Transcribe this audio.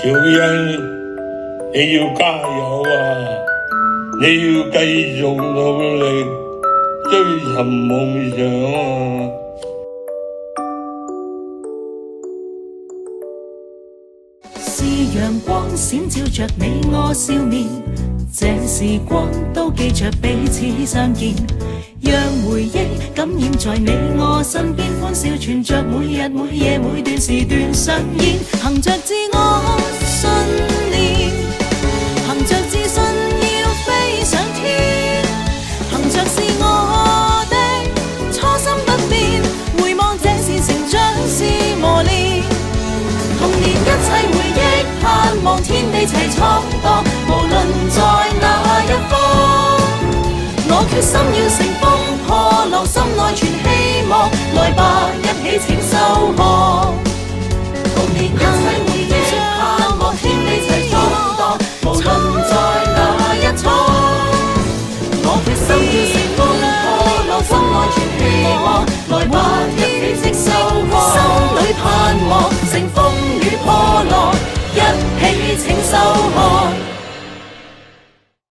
小欣，你要加油啊！你要繼續努力追尋夢想啊！是陽光閃照着你我笑面，這時光都記着彼此相見，讓回憶感染在你我身邊，歡笑存着每日每夜每段時段上演，行着自我信念，行着自信要飛上天，行着是我的初心不變，回望這是成長是磨練，童年一切回憶盼望天地齊闖蕩，無論在哪一方，我決心要乘風破浪，心內存希望，來吧一起請收穫。童年一切回憶盼望天地齊闖蕩，無論在哪一闖，我決心要乘風破浪，心內存希望，